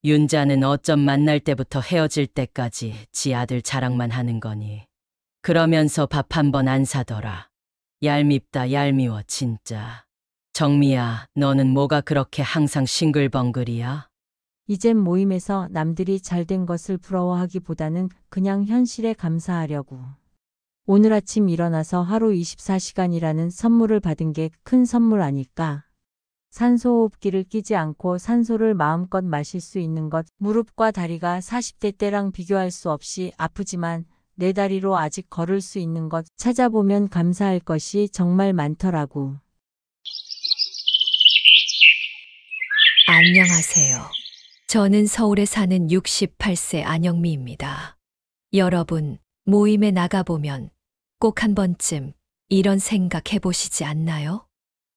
윤자는 어쩜 만날 때부터 헤어질 때까지 지 아들 자랑만 하는 거니. 그러면서 밥 한 번 안 사더라. 얄밉다 얄미워 진짜. 정미야, 너는 뭐가 그렇게 항상 싱글벙글이야? 이젠 모임에서 남들이 잘된 것을 부러워하기보다는 그냥 현실에 감사하려고. 오늘 아침 일어나서 하루 24시간이라는 선물을 받은 게 큰 선물 아닐까? 산소호흡기를 끼지 않고 산소를 마음껏 마실 수 있는 것, 무릎과 다리가 40대 때랑 비교할 수 없이 아프지만 내 다리로 아직 걸을 수 있는 것, 찾아보면 감사할 것이 정말 많더라고. 안녕하세요. 저는 서울에 사는 68세 안영미입니다. 여러분, 모임에 나가보면 꼭 한 번쯤 이런 생각 해보시지 않나요?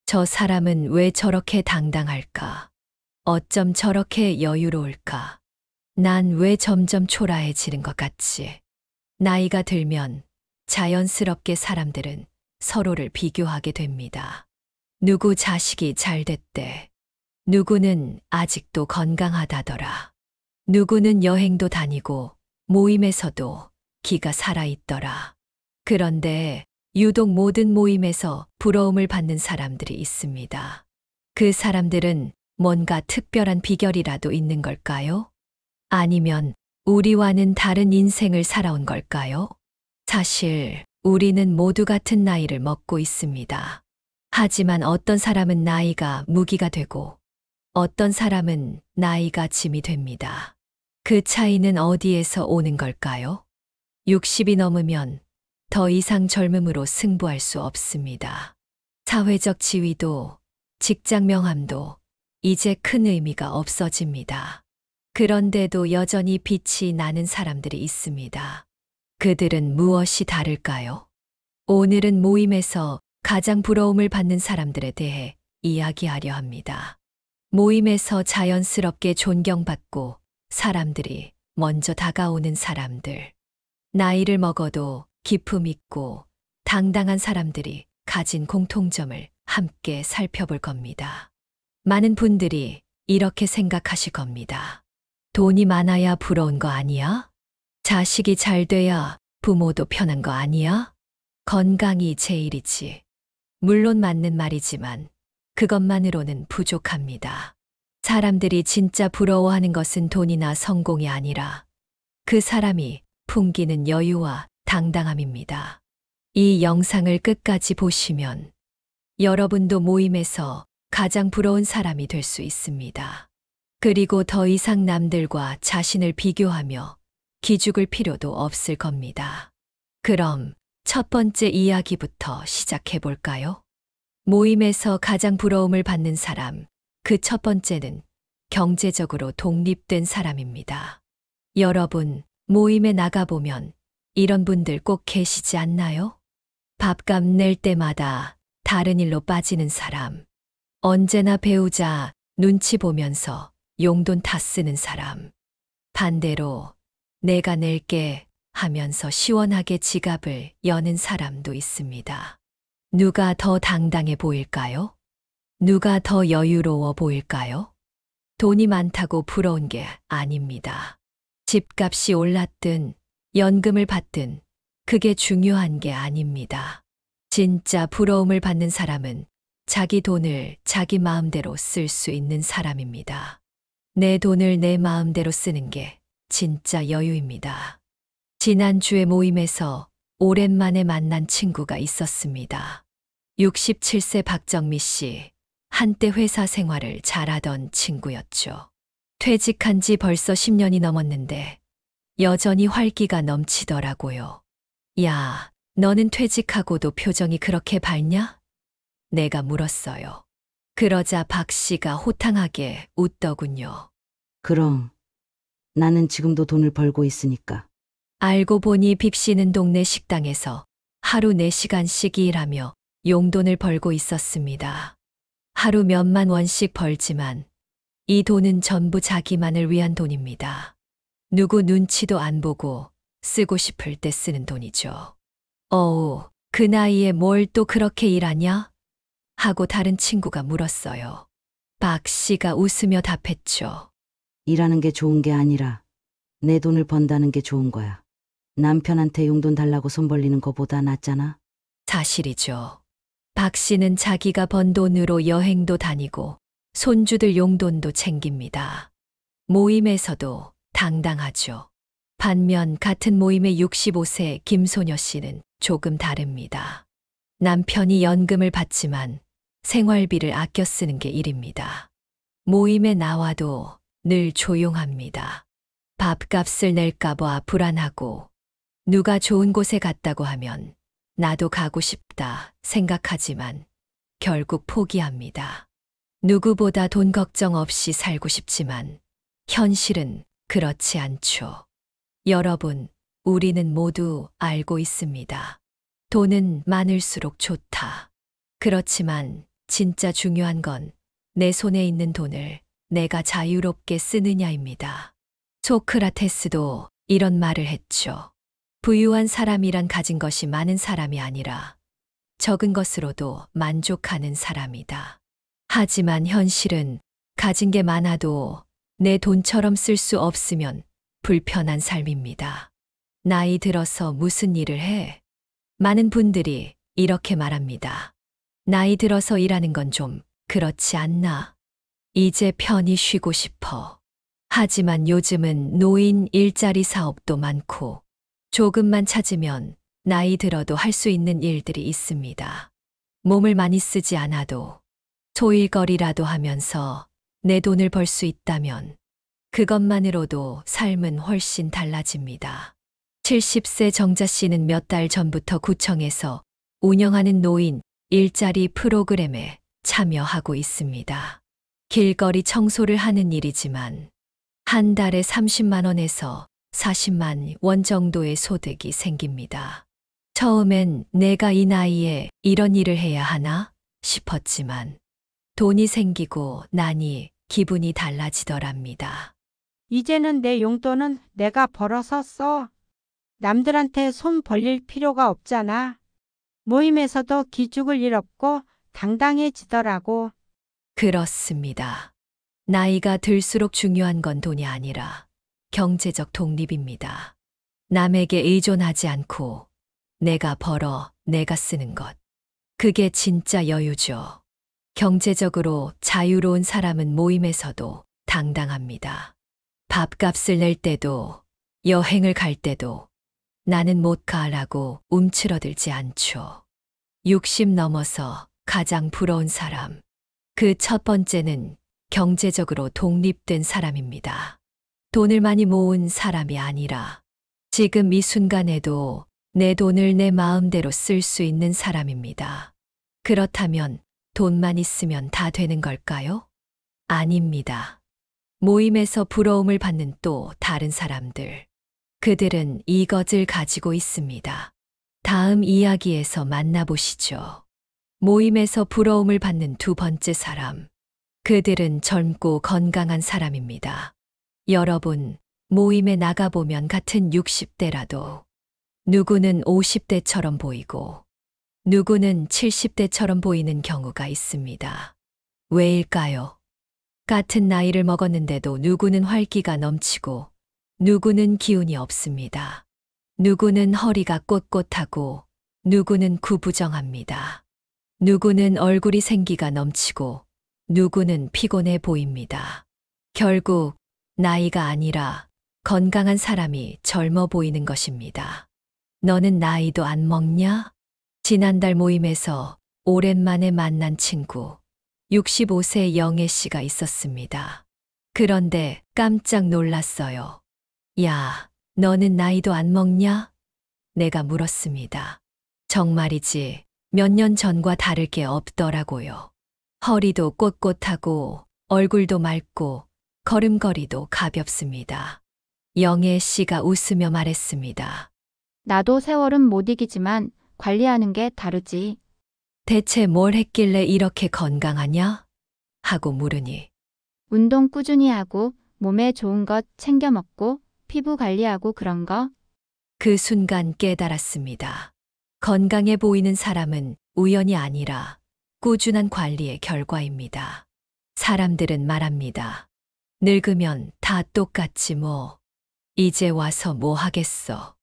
저 사람은 왜 저렇게 당당할까? 어쩜 저렇게 여유로울까? 난 왜 점점 초라해지는 것 같지? 나이가 들면 자연스럽게 사람들은 서로를 비교하게 됩니다. 누구 자식이 잘 됐대. 누구는 아직도 건강하다더라. 누구는 여행도 다니고 모임에서도 기가 살아있더라. 그런데 유독 모든 모임에서 부러움을 받는 사람들이 있습니다. 그 사람들은 뭔가 특별한 비결이라도 있는 걸까요? 아니면 우리와는 다른 인생을 살아온 걸까요? 사실 우리는 모두 같은 나이를 먹고 있습니다. 하지만 어떤 사람은 나이가 무기가 되고 어떤 사람은 나이가 짐이 됩니다. 그 차이는 어디에서 오는 걸까요? 60이 넘으면 더 이상 젊음으로 승부할 수 없습니다. 사회적 지위도 직장 명함도 이제 큰 의미가 없어집니다. 그런데도 여전히 빛이 나는 사람들이 있습니다. 그들은 무엇이 다를까요? 오늘은 모임에서 가장 부러움을 받는 사람들에 대해 이야기하려 합니다. 모임에서 자연스럽게 존경받고 사람들이 먼저 다가오는 사람들. 나이를 먹어도 기품 있고 당당한 사람들이 가진 공통점을 함께 살펴볼 겁니다. 많은 분들이 이렇게 생각하실 겁니다. 돈이 많아야 부러운 거 아니야? 자식이 잘 돼야 부모도 편한 거 아니야? 건강이 제일이지. 물론 맞는 말이지만 그것만으로는 부족합니다. 사람들이 진짜 부러워하는 것은 돈이나 성공이 아니라 그 사람이 풍기는 여유와 당당함입니다. 이 영상을 끝까지 보시면 여러분도 모임에서 가장 부러운 사람이 될 수 있습니다. 그리고 더 이상 남들과 자신을 비교하며 기죽을 필요도 없을 겁니다. 그럼 첫 번째 이야기부터 시작해 볼까요? 모임에서 가장 부러움을 받는 사람, 그 첫 번째는 경제적으로 독립된 사람입니다. 여러분, 모임에 나가보면 이런 분들 꼭 계시지 않나요? 밥값 낼 때마다 다른 일로 빠지는 사람, 언제나 배우자 눈치 보면서 용돈 다 쓰는 사람, 반대로 내가 낼게 하면서 시원하게 지갑을 여는 사람도 있습니다. 누가 더 당당해 보일까요? 누가 더 여유로워 보일까요? 돈이 많다고 부러운 게 아닙니다. 집값이 올랐든 연금을 받든 그게 중요한 게 아닙니다. 진짜 부러움을 받는 사람은 자기 돈을 자기 마음대로 쓸 수 있는 사람입니다. 내 돈을 내 마음대로 쓰는 게 진짜 여유입니다. 지난주에 모임에서 오랜만에 만난 친구가 있었습니다. 67세 박정미 씨, 한때 회사 생활을 잘하던 친구였죠. 퇴직한 지 벌써 10년이 넘었는데 여전히 활기가 넘치더라고요. 야, 너는 퇴직하고도 표정이 그렇게 밝냐? 내가 물었어요. 그러자 박 씨가 호탕하게 웃더군요. 그럼 나는 지금도 돈을 벌고 있으니까. 알고 보니 빅 씨는 동네 식당에서 하루 4시간씩 일하며 용돈을 벌고 있었습니다. 하루 몇만 원씩 벌지만 이 돈은 전부 자기만을 위한 돈입니다. 누구 눈치도 안 보고 쓰고 싶을 때 쓰는 돈이죠. 어우, 그 나이에 뭘 또 그렇게 일하냐? 하고 다른 친구가 물었어요. 박 씨가 웃으며 답했죠. 일하는 게 좋은 게 아니라 내 돈을 번다는 게 좋은 거야. 남편한테 용돈 달라고 손 벌리는 거보다 낫잖아. 사실이죠. 박 씨는 자기가 번 돈으로 여행도 다니고 손주들 용돈도 챙깁니다. 모임에서도 당당하죠. 반면 같은 모임의 65세 김소녀 씨는 조금 다릅니다. 남편이 연금을 받지만 생활비를 아껴 쓰는 게 일입니다. 모임에 나와도 늘 조용합니다. 밥값을 낼까봐 불안하고 누가 좋은 곳에 갔다고 하면 나도 가고 싶다 생각하지만 결국 포기합니다. 누구보다 돈 걱정 없이 살고 싶지만 현실은 그렇지 않죠. 여러분, 우리는 모두 알고 있습니다. 돈은 많을수록 좋다. 그렇지만 진짜 중요한 건 내 손에 있는 돈을 내가 자유롭게 쓰느냐입니다. 소크라테스도 이런 말을 했죠. 부유한 사람이란 가진 것이 많은 사람이 아니라 적은 것으로도 만족하는 사람이다. 하지만 현실은 가진 게 많아도 내 돈처럼 쓸 수 없으면 불편한 삶입니다. 나이 들어서 무슨 일을 해? 많은 분들이 이렇게 말합니다. 나이 들어서 일하는 건 좀 그렇지 않나? 이제 편히 쉬고 싶어. 하지만 요즘은 노인 일자리 사업도 많고 조금만 찾으면 나이 들어도 할 수 있는 일들이 있습니다. 몸을 많이 쓰지 않아도 소일거리라도 하면서 내 돈을 벌 수 있다면 그것만으로도 삶은 훨씬 달라집니다. 70세 정자 씨는 몇 달 전부터 구청에서 운영하는 노인 일자리 프로그램에 참여하고 있습니다. 길거리 청소를 하는 일이지만 한 달에 30만 원에서 40만 원 정도의 소득이 생깁니다. 처음엔 내가 이 나이에 이런 일을 해야 하나 싶었지만 돈이 생기고 나니 기분이 달라지더랍니다. 이제는 내 용돈은 내가 벌어서 써. 남들한테 손 벌릴 필요가 없잖아. 모임에서도 기죽을 일 없고 당당해지더라고. 그렇습니다. 나이가 들수록 중요한 건 돈이 아니라 경제적 독립입니다. 남에게 의존하지 않고 내가 벌어 내가 쓰는 것. 그게 진짜 여유죠. 경제적으로 자유로운 사람은 모임에서도 당당합니다. 밥값을 낼 때도 여행을 갈 때도 나는 못 가라고 움츠러들지 않죠. 60 넘어서 가장 부러운 사람. 그 첫 번째는 경제적으로 독립된 사람입니다. 돈을 많이 모은 사람이 아니라 지금 이 순간에도 내 돈을 내 마음대로 쓸 수 있는 사람입니다. 그렇다면 돈만 있으면 다 되는 걸까요? 아닙니다. 모임에서 부러움을 받는 또 다른 사람들. 그들은 이것을 가지고 있습니다. 다음 이야기에서 만나보시죠. 모임에서 부러움을 받는 두 번째 사람. 그들은 젊고 건강한 사람입니다. 여러분, 모임에 나가보면 같은 60대라도 누구는 50대처럼 보이고 누구는 70대처럼 보이는 경우가 있습니다. 왜일까요? 같은 나이를 먹었는데도 누구는 활기가 넘치고 누구는 기운이 없습니다. 누구는 허리가 꼿꼿하고 누구는 구부정합니다. 누구는 얼굴이 생기가 넘치고 누구는 피곤해 보입니다. 결국 나이가 아니라 건강한 사람이 젊어 보이는 것입니다. 너는 나이도 안 먹냐? 지난달 모임에서 오랜만에 만난 친구 65세 영애 씨가 있었습니다. 그런데 깜짝 놀랐어요. 야, 너는 나이도 안 먹냐? 내가 물었습니다. 정말이지 몇 년 전과 다를 게 없더라고요. 허리도 꼿꼿하고 얼굴도 맑고 걸음걸이도 가볍습니다. 영애 씨가 웃으며 말했습니다. 나도 세월은 못 이기지만 관리하는 게 다르지. 대체 뭘 했길래 이렇게 건강하냐? 하고 물으니 운동 꾸준히 하고 몸에 좋은 것 챙겨 먹고 피부 관리하고 그런 거. 그 순간 깨달았습니다. 건강해 보이는 사람은 우연이 아니라 꾸준한 관리의 결과입니다. 사람들은 말합니다. 늙으면 다 똑같지 뭐. 이제 와서 뭐 하겠어.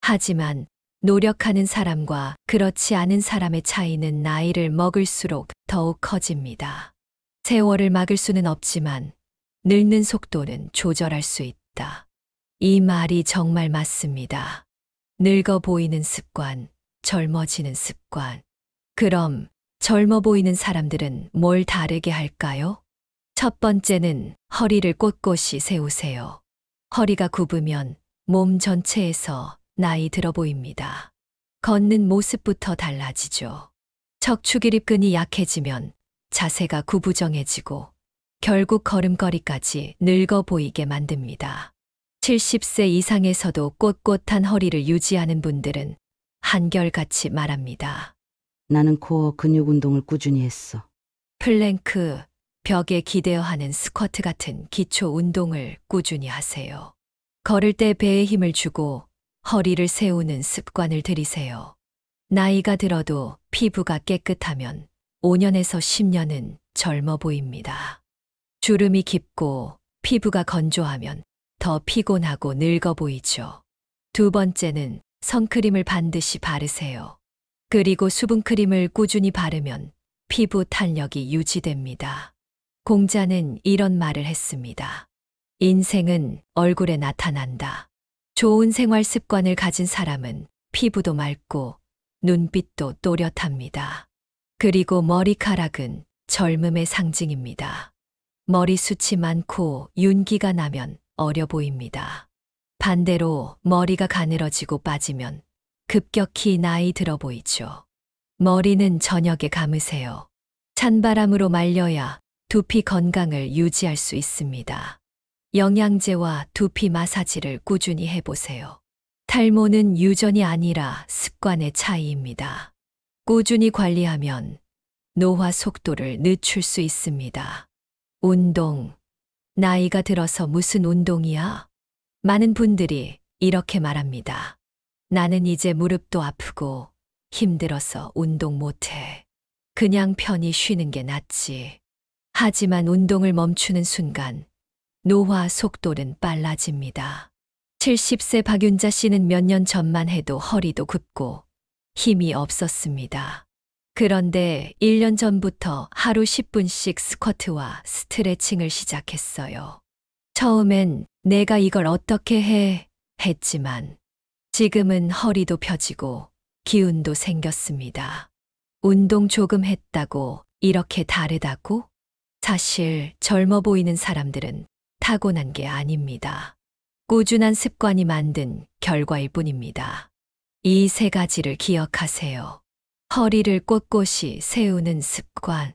하지만 노력하는 사람과 그렇지 않은 사람의 차이는 나이를 먹을수록 더욱 커집니다. 세월을 막을 수는 없지만 늙는 속도는 조절할 수 있다. 이 말이 정말 맞습니다. 늙어 보이는 습관, 젊어지는 습관. 그럼 젊어 보이는 사람들은 뭘 다르게 할까요? 첫 번째는 허리를 꼿꼿이 세우세요. 허리가 굽으면 몸 전체에서 나이 들어 보입니다. 걷는 모습부터 달라지죠. 척추기립근이 약해지면 자세가 구부정해지고 결국 걸음걸이까지 늙어 보이게 만듭니다. 70세 이상에서도 꼿꼿한 허리를 유지하는 분들은 한결같이 말합니다. 나는 코어 근육 운동을 꾸준히 했어. 플랭크, 벽에 기대어 하는 스쿼트 같은 기초 운동을 꾸준히 하세요. 걸을 때 배에 힘을 주고 허리를 세우는 습관을 들이세요. 나이가 들어도 피부가 깨끗하면 5년에서 10년은 젊어 보입니다. 주름이 깊고 피부가 건조하면 더 피곤하고 늙어 보이죠. 두 번째는 선크림을 반드시 바르세요. 그리고 수분크림을 꾸준히 바르면 피부 탄력이 유지됩니다. 공자는 이런 말을 했습니다. 인생은 얼굴에 나타난다. 좋은 생활 습관을 가진 사람은 피부도 맑고 눈빛도 또렷합니다. 그리고 머리카락은 젊음의 상징입니다. 머리숱이 많고 윤기가 나면 어려 보입니다. 반대로 머리가 가늘어지고 빠지면 급격히 나이 들어 보이죠. 머리는 저녁에 감으세요. 찬바람으로 말려야 두피 건강을 유지할 수 있습니다. 영양제와 두피 마사지를 꾸준히 해보세요. 탈모는 유전이 아니라 습관의 차이입니다. 꾸준히 관리하면 노화 속도를 늦출 수 있습니다. 운동. 나이가 들어서 무슨 운동이야? 많은 분들이 이렇게 말합니다. 나는 이제 무릎도 아프고 힘들어서 운동 못해. 그냥 편히 쉬는 게 낫지. 하지만 운동을 멈추는 순간 노화 속도는 빨라집니다. 70세 박윤자 씨는 몇 년 전만 해도 허리도 굽고 힘이 없었습니다. 그런데 1년 전부터 하루 10분씩 스쿼트와 스트레칭을 시작했어요. 처음엔 내가 이걸 어떻게 해? 했지만 지금은 허리도 펴지고 기운도 생겼습니다. 운동 조금 했다고 이렇게 다르다고? 사실 젊어 보이는 사람들은 타고난 게 아닙니다. 꾸준한 습관이 만든 결과일 뿐입니다. 이 세 가지를 기억하세요. 허리를 꼿꼿이 세우는 습관,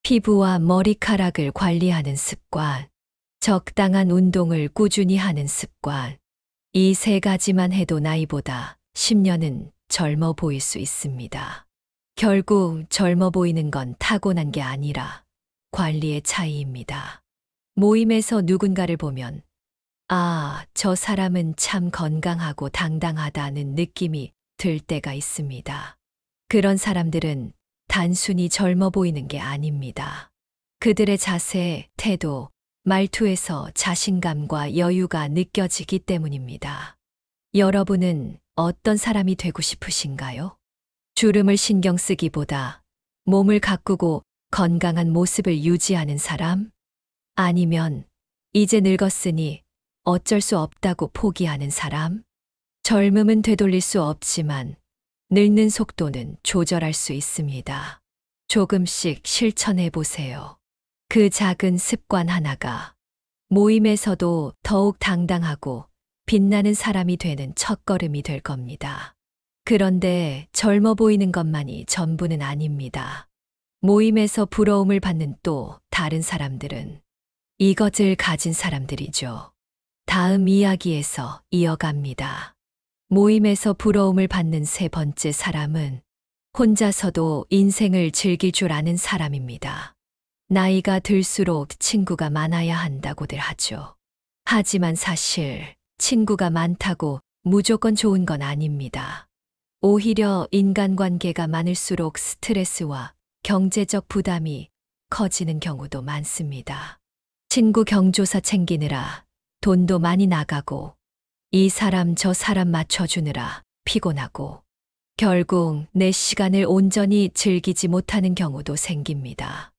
피부와 머리카락을 관리하는 습관, 적당한 운동을 꾸준히 하는 습관. 이 세 가지만 해도 나이보다 10년은 젊어 보일 수 있습니다. 결국 젊어 보이는 건 타고난 게 아니라 관리의 차이입니다. 모임에서 누군가를 보면 아, 저 사람은 참 건강하고 당당하다는 느낌이 들 때가 있습니다. 그런 사람들은 단순히 젊어 보이는 게 아닙니다. 그들의 자세, 태도, 말투에서 자신감과 여유가 느껴지기 때문입니다. 여러분은 어떤 사람이 되고 싶으신가요? 주름을 신경 쓰기보다 몸을 가꾸고 건강한 모습을 유지하는 사람? 아니면 이제 늙었으니 어쩔 수 없다고 포기하는 사람? 젊음은 되돌릴 수 없지만 늙는 속도는 조절할 수 있습니다. 조금씩 실천해 보세요. 그 작은 습관 하나가 모임에서도 더욱 당당하고 빛나는 사람이 되는 첫걸음이 될 겁니다. 그런데 젊어 보이는 것만이 전부는 아닙니다. 모임에서 부러움을 받는 또 다른 사람들은 이것을 가진 사람들이죠. 다음 이야기에서 이어갑니다. 모임에서 부러움을 받는 세 번째 사람은 혼자서도 인생을 즐길 줄 아는 사람입니다. 나이가 들수록 친구가 많아야 한다고들 하죠. 하지만 사실 친구가 많다고 무조건 좋은 건 아닙니다. 오히려 인간관계가 많을수록 스트레스와 경제적 부담이 커지는 경우도 많습니다. 친구 경조사 챙기느라 돈도 많이 나가고 이 사람 저 사람 맞춰주느라 피곤하고 결국 내 시간을 온전히 즐기지 못하는 경우도 생깁니다.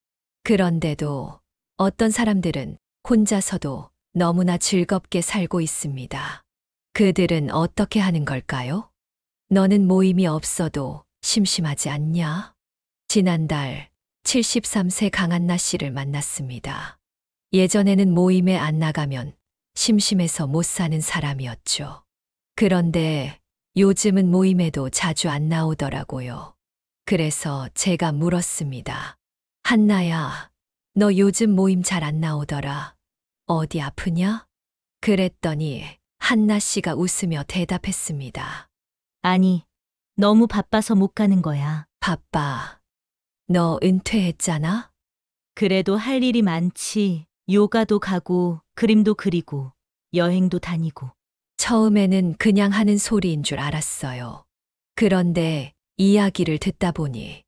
그런데도 어떤 사람들은 혼자서도 너무나 즐겁게 살고 있습니다. 그들은 어떻게 하는 걸까요? 너는 모임이 없어도 심심하지 않냐? 지난달 73세 강한나 씨를 만났습니다. 예전에는 모임에 안 나가면 심심해서 못 사는 사람이었죠. 그런데 요즘은 모임에도 자주 안 나오더라고요. 그래서 제가 물었습니다. 한나야, 너 요즘 모임 잘 안 나오더라. 어디 아프냐? 그랬더니 한나 씨가 웃으며 대답했습니다. 아니, 너무 바빠서 못 가는 거야. 바빠. 너 은퇴했잖아? 그래도 할 일이 많지. 요가도 가고, 그림도 그리고, 여행도 다니고. 처음에는 그냥 하는 소리인 줄 알았어요. 그런데 이야기를 듣다 보니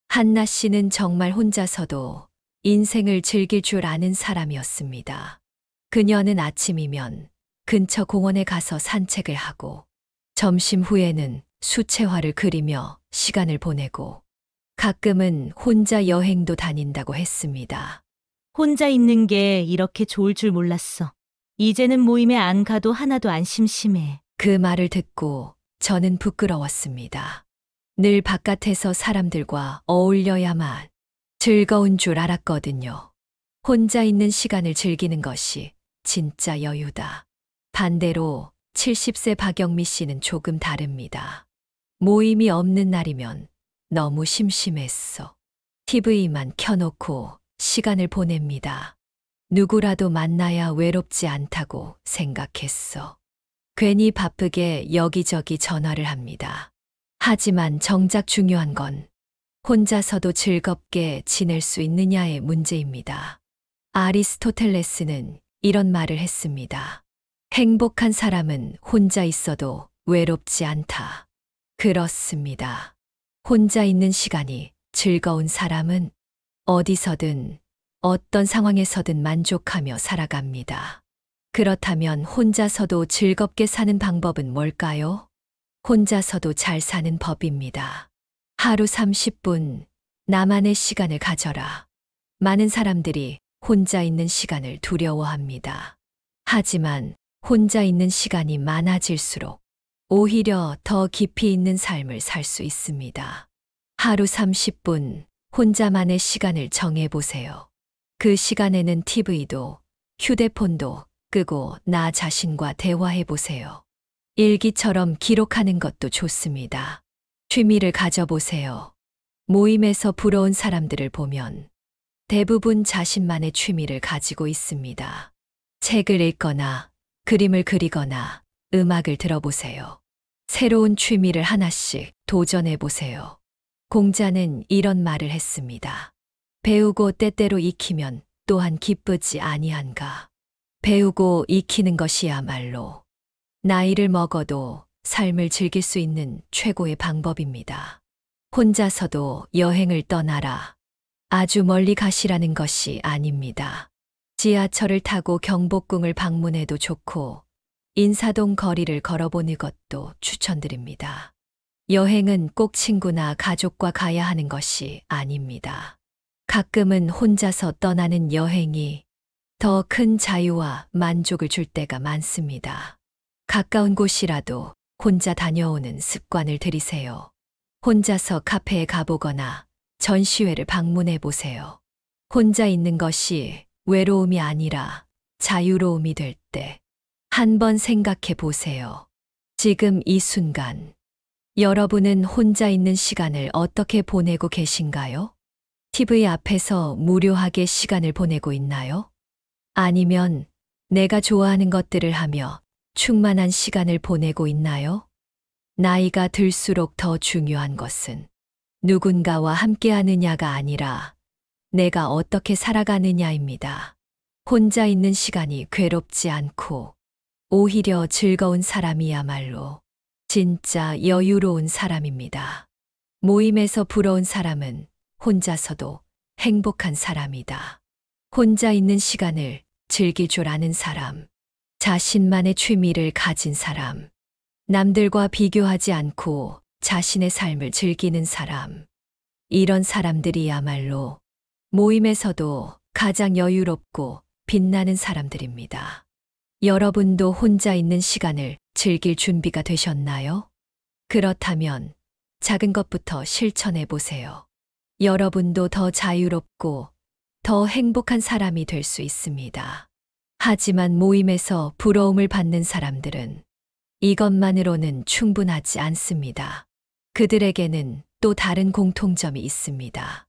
한나 씨는 정말 혼자서도 인생을 즐길 줄 아는 사람이었습니다. 그녀는 아침이면 근처 공원에 가서 산책을 하고 점심 후에는 수채화를 그리며 시간을 보내고 가끔은 혼자 여행도 다닌다고 했습니다. 혼자 있는 게 이렇게 좋을 줄 몰랐어. 이제는 모임에 안 가도 하나도 안 심심해. 그 말을 듣고 저는 부끄러웠습니다. 늘 바깥에서 사람들과 어울려야만 즐거운 줄 알았거든요. 혼자 있는 시간을 즐기는 것이 진짜 여유다. 반대로 70세 박영미 씨는 조금 다릅니다. 모임이 없는 날이면 너무 심심했어. TV만 켜놓고 시간을 보냅니다. 누구라도 만나야 외롭지 않다고 생각했어. 괜히 바쁘게 여기저기 전화를 합니다. 하지만 정작 중요한 건 혼자서도 즐겁게 지낼 수 있느냐의 문제입니다. 아리스토텔레스는 이런 말을 했습니다. 행복한 사람은 혼자 있어도 외롭지 않다. 그렇습니다. 혼자 있는 시간이 즐거운 사람은 어디서든 어떤 상황에서든 만족하며 살아갑니다. 그렇다면 혼자서도 즐겁게 사는 방법은 뭘까요? 혼자서도 잘 사는 법입니다. 하루 30분 나만의 시간을 가져라. 많은 사람들이 혼자 있는 시간을 두려워합니다. 하지만 혼자 있는 시간이 많아질수록 오히려 더 깊이 있는 삶을 살 수 있습니다. 하루 30분 혼자만의 시간을 정해보세요. 그 시간에는 TV도 휴대폰도 끄고 나 자신과 대화해보세요. 일기처럼 기록하는 것도 좋습니다. 취미를 가져보세요. 모임에서 부러운 사람들을 보면 대부분 자신만의 취미를 가지고 있습니다. 책을 읽거나 그림을 그리거나 음악을 들어보세요. 새로운 취미를 하나씩 도전해보세요. 공자는 이런 말을 했습니다. 배우고 때때로 익히면 또한 기쁘지 아니한가. 배우고 익히는 것이야말로 나이를 먹어도 삶을 즐길 수 있는 최고의 방법입니다. 혼자서도 여행을 떠나라. 아주 멀리 가시라는 것이 아닙니다. 지하철을 타고 경복궁을 방문해도 좋고 인사동 거리를 걸어보는 것도 추천드립니다. 여행은 꼭 친구나 가족과 가야 하는 것이 아닙니다. 가끔은 혼자서 떠나는 여행이 더 큰 자유와 만족을 줄 때가 많습니다. 가까운 곳이라도 혼자 다녀오는 습관을 들이세요. 혼자서 카페에 가보거나 전시회를 방문해 보세요. 혼자 있는 것이 외로움이 아니라 자유로움이 될 때 한번 생각해 보세요. 지금 이 순간 여러분은 혼자 있는 시간을 어떻게 보내고 계신가요? TV 앞에서 무료하게 시간을 보내고 있나요? 아니면 내가 좋아하는 것들을 하며 충만한 시간을 보내고 있나요? 나이가 들수록 더 중요한 것은 누군가와 함께 하느냐가 아니라 내가 어떻게 살아가느냐입니다. 혼자 있는 시간이 괴롭지 않고 오히려 즐거운 사람이야말로 진짜 여유로운 사람입니다. 모임에서 부러운 사람은 혼자서도 행복한 사람이다. 혼자 있는 시간을 즐길 줄 아는 사람, 자신만의 취미를 가진 사람, 남들과 비교하지 않고 자신의 삶을 즐기는 사람. 이런 사람들이야말로 모임에서도 가장 여유롭고 빛나는 사람들입니다. 여러분도 혼자 있는 시간을 즐길 준비가 되셨나요? 그렇다면 작은 것부터 실천해 보세요. 여러분도 더 자유롭고 더 행복한 사람이 될 수 있습니다. 하지만 모임에서 부러움을 받는 사람들은 이것만으로는 충분하지 않습니다. 그들에게는 또 다른 공통점이 있습니다.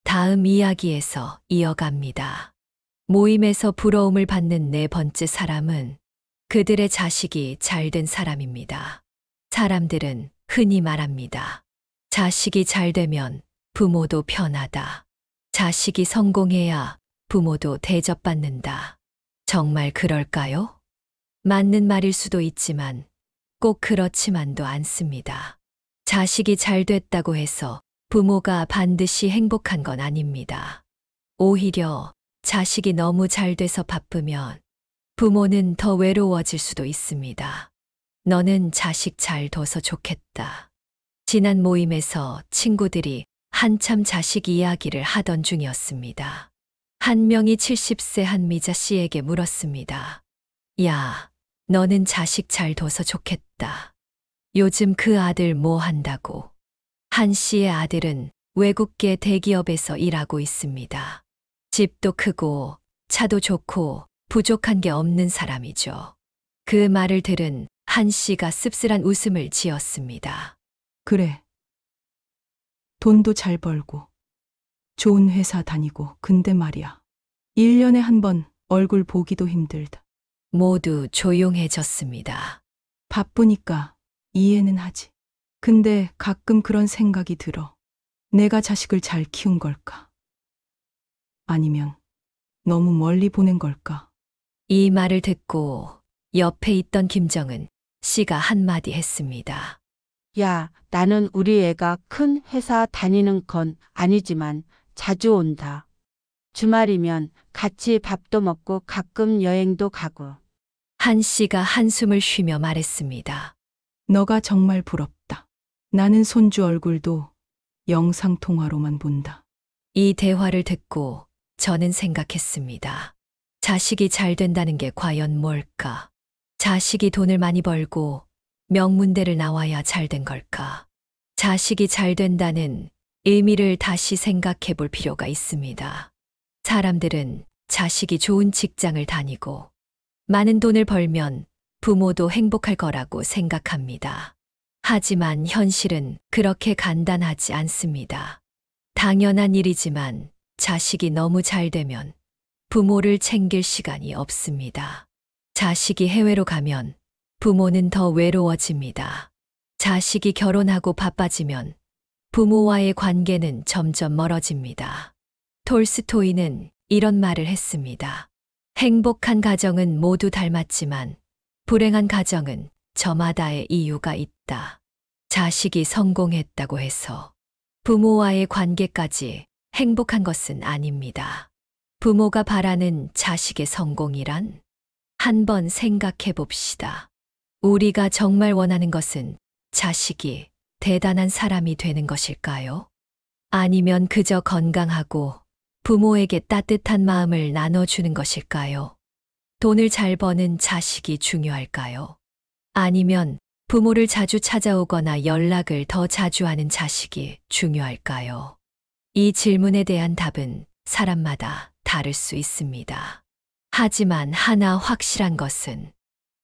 다음 이야기에서 이어갑니다. 모임에서 부러움을 받는 네 번째 사람은 그들의 자식이 잘된 사람입니다. 사람들은 흔히 말합니다. 자식이 잘 되면 부모도 편하다. 자식이 성공해야 부모도 대접받는다. 정말 그럴까요? 맞는 말일 수도 있지만 꼭 그렇지만도 않습니다. 자식이 잘 됐다고 해서 부모가 반드시 행복한 건 아닙니다. 오히려 자식이 너무 잘 돼서 바쁘면 부모는 더 외로워질 수도 있습니다. 너는 자식 잘 둬서 좋겠다. 지난 모임에서 친구들이 한참 자식 이야기를 하던 중이었습니다. 한 명이 70세 한미자 씨에게 물었습니다. 야, 너는 자식 잘 둬서 좋겠다. 요즘 그 아들 뭐 한다고? 한 씨의 아들은 외국계 대기업에서 일하고 있습니다. 집도 크고 차도 좋고 부족한 게 없는 사람이죠. 그 말을 들은 한 씨가 씁쓸한 웃음을 지었습니다. 그래. 돈도 잘 벌고 좋은 회사 다니고 근데 말이야. 1년에 한 번 얼굴 보기도 힘들다. 모두 조용해졌습니다. 바쁘니까 이해는 하지. 근데 가끔 그런 생각이 들어. 내가 자식을 잘 키운 걸까? 아니면 너무 멀리 보낸 걸까? 이 말을 듣고 옆에 있던 김정은 씨가 한마디 했습니다. 야, 나는 우리 애가 큰 회사 다니는 건 아니지만 자주 온다. 주말이면 같이 밥도 먹고 가끔 여행도 가고. 한 씨가 한숨을 쉬며 말했습니다. 너가 정말 부럽다. 나는 손주 얼굴도 영상통화로만 본다. 이 대화를 듣고 저는 생각했습니다. 자식이 잘 된다는 게 과연 뭘까? 자식이 돈을 많이 벌고 명문대를 나와야 잘 된 걸까? 자식이 잘 된다는 의미를 다시 생각해 볼 필요가 있습니다. 사람들은 자식이 좋은 직장을 다니고 많은 돈을 벌면 부모도 행복할 거라고 생각합니다. 하지만 현실은 그렇게 간단하지 않습니다. 당연한 일이지만 자식이 너무 잘 되면 부모를 챙길 시간이 없습니다. 자식이 해외로 가면 부모는 더 외로워집니다. 자식이 결혼하고 바빠지면 부모와의 관계는 점점 멀어집니다. 톨스토이는 이런 말을 했습니다. 행복한 가정은 모두 닮았지만 불행한 가정은 저마다의 이유가 있다. 자식이 성공했다고 해서 부모와의 관계까지 행복한 것은 아닙니다. 부모가 바라는 자식의 성공이란? 한번 생각해 봅시다. 우리가 정말 원하는 것은 자식이 대단한 사람이 되는 것일까요? 아니면 그저 건강하고 부모에게 따뜻한 마음을 나눠주는 것일까요? 돈을 잘 버는 자식이 중요할까요? 아니면 부모를 자주 찾아오거나 연락을 더 자주 하는 자식이 중요할까요? 이 질문에 대한 답은 사람마다 다를 수 있습니다. 하지만 하나 확실한 것은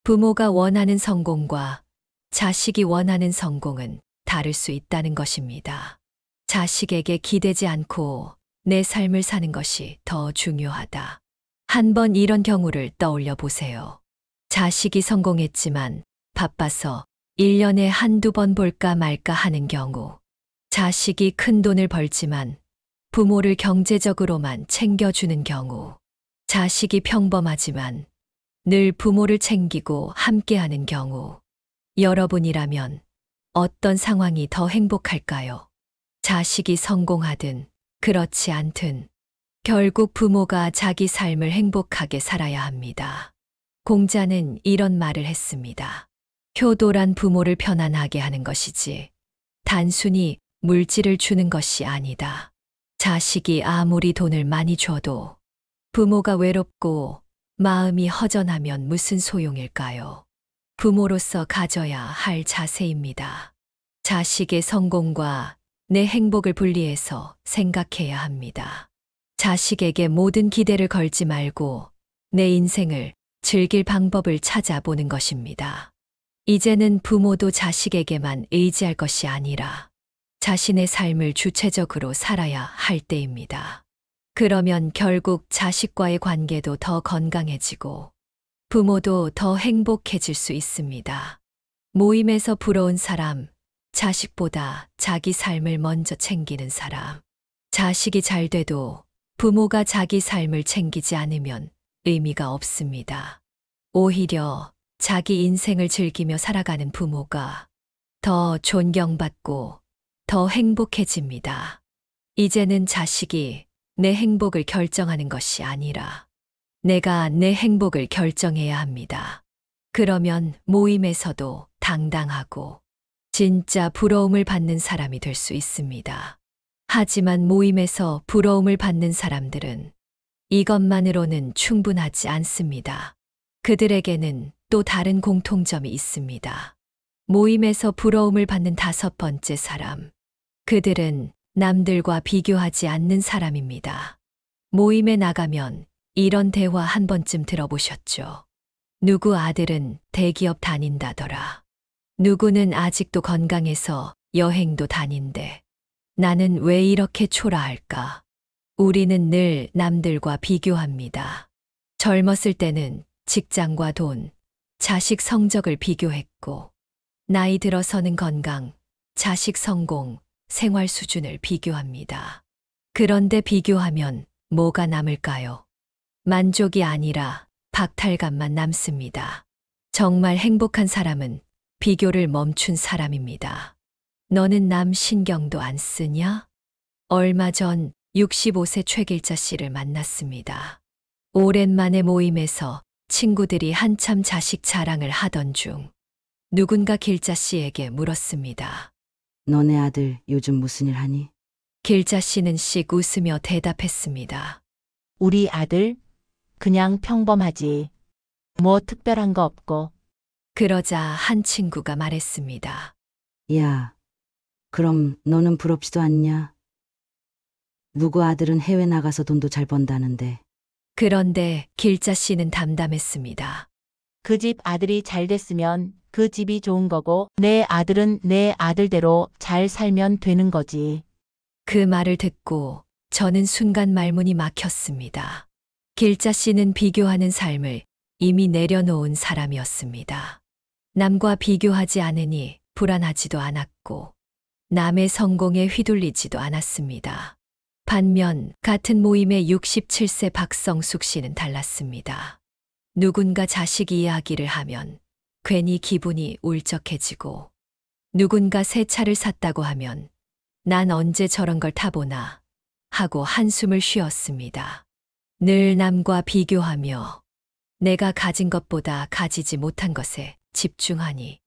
부모가 원하는 성공과 자식이 원하는 성공은 다를 수 있다는 것입니다. 자식에게 기대지 않고 내 삶을 사는 것이 더 중요하다. 한번 이런 경우를 떠올려 보세요. 자식이 성공했지만 바빠서 1년에 한두 번 볼까 말까 하는 경우, 자식이 큰 돈을 벌지만 부모를 경제적으로만 챙겨주는 경우, 자식이 평범하지만 늘 부모를 챙기고 함께하는 경우, 여러분이라면 어떤 상황이 더 행복할까요? 자식이 성공하든 그렇지 않든 결국 부모가 자기 삶을 행복하게 살아야 합니다. 공자는 이런 말을 했습니다. 효도란 부모를 편안하게 하는 것이지 단순히 물질을 주는 것이 아니다. 자식이 아무리 돈을 많이 줘도 부모가 외롭고 마음이 허전하면 무슨 소용일까요? 부모로서 가져야 할 자세입니다. 자식의 성공과 내 행복을 분리해서 생각해야 합니다. 자식에게 모든 기대를 걸지 말고 내 인생을 즐길 방법을 찾아보는 것입니다. 이제는 부모도 자식에게만 의지할 것이 아니라 자신의 삶을 주체적으로 살아야 할 때입니다. 그러면 결국 자식과의 관계도 더 건강해지고 부모도 더 행복해질 수 있습니다. 모임에서 부러운 사람, 자식보다 자기 삶을 먼저 챙기는 사람. 자식이 잘 돼도 부모가 자기 삶을 챙기지 않으면 의미가 없습니다. 오히려 자기 인생을 즐기며 살아가는 부모가 더 존경받고 더 행복해집니다. 이제는 자식이 내 행복을 결정하는 것이 아니라 내가 내 행복을 결정해야 합니다. 그러면 모임에서도 당당하고 진짜 부러움을 받는 사람이 될 수 있습니다. 하지만 모임에서 부러움을 받는 사람들은 이것만으로는 충분하지 않습니다. 그들에게는 또 다른 공통점이 있습니다. 모임에서 부러움을 받는 5번째 사람. 그들은 남들과 비교하지 않는 사람입니다. 모임에 나가면 이런 대화 한 번쯤 들어보셨죠? 누구 아들은 대기업 다닌다더라. 누구는 아직도 건강해서 여행도 다닌대. 나는 왜 이렇게 초라할까? 우리는 늘 남들과 비교합니다. 젊었을 때는 직장과 돈, 자식 성적을 비교했고, 나이 들어서는 건강, 자식 성공, 생활 수준을 비교합니다. 그런데 비교하면 뭐가 남을까요? 만족이 아니라 박탈감만 남습니다. 정말 행복한 사람은 비교를 멈춘 사람입니다. 너는 남 신경도 안 쓰냐? 얼마 전 65세 최길자 씨를 만났습니다. 오랜만에 모임에서 친구들이 한참 자식 자랑을 하던 중 누군가 길자 씨에게 물었습니다. 너네 아들 요즘 무슨 일 하니? 길자 씨는 씩 웃으며 대답했습니다. 우리 아들 그냥 평범하지. 뭐 특별한 거 없고. 그러자 한 친구가 말했습니다. 야, 그럼 너는 부럽지도 않냐? 누구 아들은 해외 나가서 돈도 잘 번다는데. 그런데 길자 씨는 담담했습니다. 그 집 아들이 잘 됐으면 그 집이 좋은 거고 내 아들은 내 아들대로 잘 살면 되는 거지. 그 말을 듣고 저는 순간 말문이 막혔습니다. 길자 씨는 비교하는 삶을 이미 내려놓은 사람이었습니다. 남과 비교하지 않으니 불안하지도 않았고 남의 성공에 휘둘리지도 않았습니다. 반면 같은 모임의 67세 박성숙 씨는 달랐습니다. 누군가 자식 이야기를 하면 괜히 기분이 울적해지고 누군가 새 차를 샀다고 하면 난 언제 저런 걸 타보나 하고 한숨을 쉬었습니다. 늘 남과 비교하며 내가 가진 것보다 가지지 못한 것에 집중하니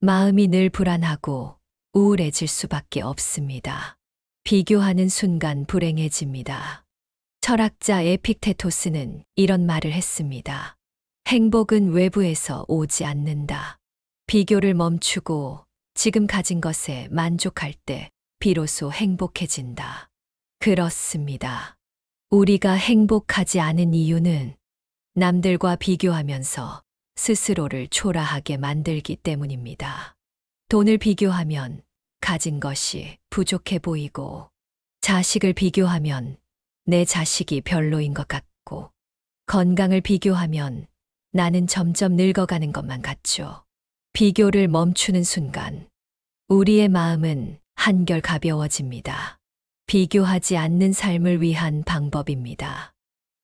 마음이 늘 불안하고 우울해질 수밖에 없습니다. 비교하는 순간 불행해집니다. 철학자 에픽테토스는 이런 말을 했습니다. 행복은 외부에서 오지 않는다. 비교를 멈추고 지금 가진 것에 만족할 때 비로소 행복해진다. 그렇습니다. 우리가 행복하지 않은 이유는 남들과 비교하면서 스스로를 초라하게 만들기 때문입니다. 돈을 비교하면 가진 것이 부족해 보이고, 자식을 비교하면 내 자식이 별로인 것 같고, 건강을 비교하면 나는 점점 늙어가는 것만 같죠. 비교를 멈추는 순간 우리의 마음은 한결 가벼워집니다. 비교하지 않는 삶을 위한 방법입니다.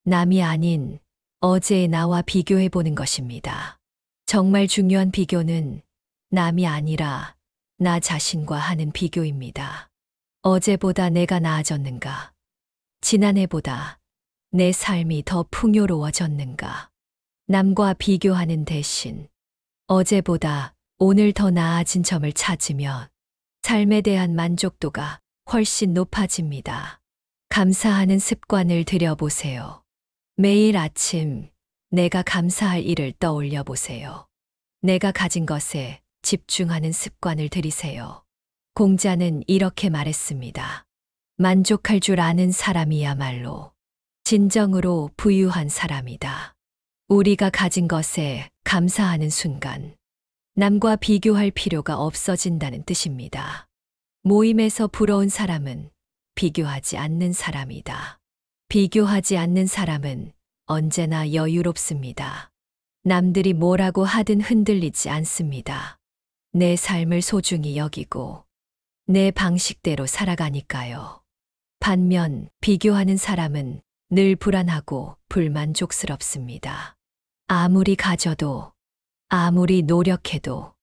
남이 아닌 어제의 나와 비교해 보는 것입니다. 정말 중요한 비교는 남이 아니라 나 자신과 하는 비교입니다. 어제보다 내가 나아졌는가? 지난해보다 내 삶이 더 풍요로워졌는가? 남과 비교하는 대신 어제보다 오늘 더 나아진 점을 찾으면 삶에 대한 만족도가 훨씬 높아집니다. 감사하는 습관을 들여보세요. 매일 아침 내가 감사할 일을 떠올려 보세요. 내가 가진 것에 집중하는 습관을 들이세요. 공자는 이렇게 말했습니다. 만족할 줄 아는 사람이야말로 진정으로 부유한 사람이다. 우리가 가진 것에 감사하는 순간 남과 비교할 필요가 없어진다는 뜻입니다. 모임에서 부러운 사람은 비교하지 않는 사람이다. 비교하지 않는 사람은 언제나 여유롭습니다. 남들이 뭐라고 하든 흔들리지 않습니다. 내 삶을 소중히 여기고 내 방식대로 살아가니까요. 반면 비교하는 사람은 늘 불안하고 불만족스럽습니다. 아무리 가져도, 아무리 노력해도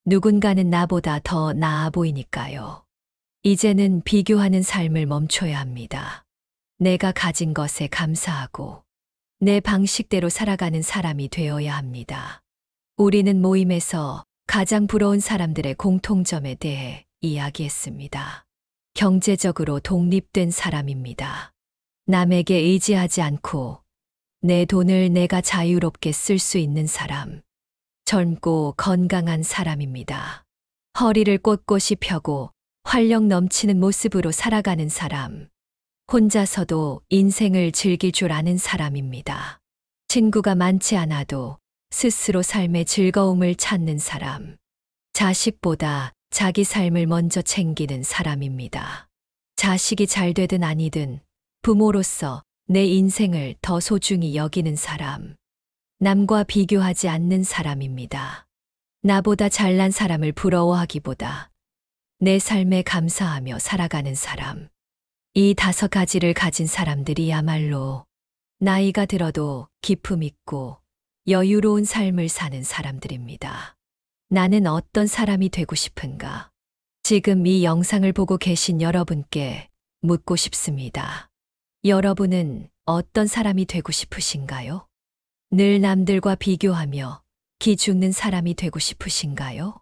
누군가는 나보다 더 나아 보이니까요. 이제는 비교하는 삶을 멈춰야 합니다. 내가 가진 것에 감사하고 내 방식대로 살아가는 사람이 되어야 합니다. 우리는 모임에서 가장 부러운 사람들의 공통점에 대해 이야기했습니다. 경제적으로 독립된 사람입니다. 남에게 의지하지 않고 내 돈을 내가 자유롭게 쓸 수 있는 사람. 젊고 건강한 사람입니다. 허리를 꼿꼿이 펴고 활력 넘치는 모습으로 살아가는 사람. 혼자서도 인생을 즐길 줄 아는 사람입니다. 친구가 많지 않아도 스스로 삶의 즐거움을 찾는 사람. 자식보다 자기 삶을 먼저 챙기는 사람입니다. 자식이 잘 되든 아니든 부모로서 내 인생을 더 소중히 여기는 사람. 남과 비교하지 않는 사람입니다. 나보다 잘난 사람을 부러워하기보다 내 삶에 감사하며 살아가는 사람. 이 5가지를 가진 사람들이야말로 나이가 들어도 기품 있고 여유로운 삶을 사는 사람들입니다. 나는 어떤 사람이 되고 싶은가? 지금 이 영상을 보고 계신 여러분께 묻고 싶습니다. 여러분은 어떤 사람이 되고 싶으신가요? 늘 남들과 비교하며 기죽는 사람이 되고 싶으신가요?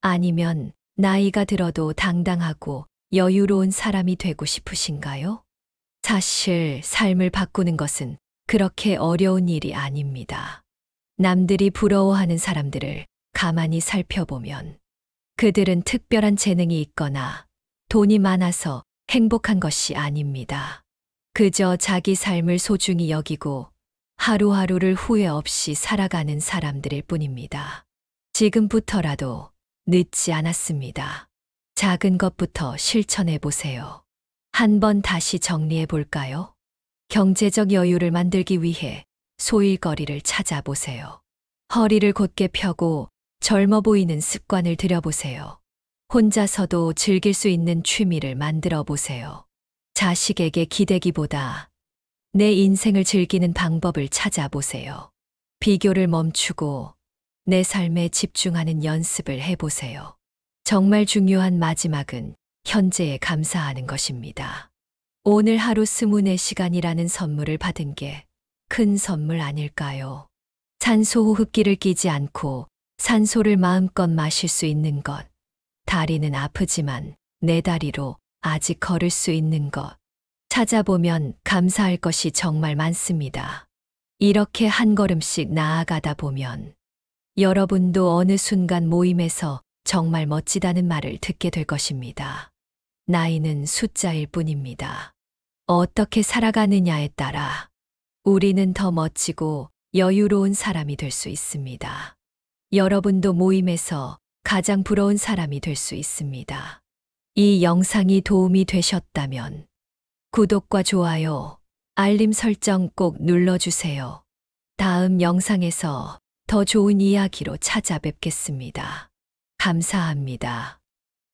아니면 나이가 들어도 당당하고 여유로운 사람이 되고 싶으신가요? 사실 삶을 바꾸는 것은 그렇게 어려운 일이 아닙니다. 남들이 부러워하는 사람들을 가만히 살펴보면 그들은 특별한 재능이 있거나 돈이 많아서 행복한 것이 아닙니다. 그저 자기 삶을 소중히 여기고 하루하루를 후회 없이 살아가는 사람들일 뿐입니다. 지금부터라도 늦지 않았습니다. 작은 것부터 실천해 보세요. 한번 다시 정리해 볼까요? 경제적 여유를 만들기 위해 소일거리를 찾아보세요. 허리를 곧게 펴고 젊어 보이는 습관을 들여보세요. 혼자서도 즐길 수 있는 취미를 만들어 보세요. 자식에게 기대기보다 내 인생을 즐기는 방법을 찾아보세요. 비교를 멈추고 내 삶에 집중하는 연습을 해보세요. 정말 중요한 마지막은 현재에 감사하는 것입니다. 오늘 하루 24시간이라는 선물을 받은 게 큰 선물 아닐까요? 산소 호흡기를 끼지 않고 산소를 마음껏 마실 수 있는 것. 다리는 아프지만 내 다리로 아직 걸을 수 있는 것. 찾아보면 감사할 것이 정말 많습니다. 이렇게 한 걸음씩 나아가다 보면 여러분도 어느 순간 모임에서 정말 멋지다는 말을 듣게 될 것입니다. 나이는 숫자일 뿐입니다. 어떻게 살아가느냐에 따라 우리는 더 멋지고 여유로운 사람이 될 수 있습니다. 여러분도 모임에서 가장 부러운 사람이 될 수 있습니다. 이 영상이 도움이 되셨다면 구독과 좋아요, 알림 설정 꼭 눌러주세요. 다음 영상에서 더 좋은 이야기로 찾아뵙겠습니다. 감사합니다.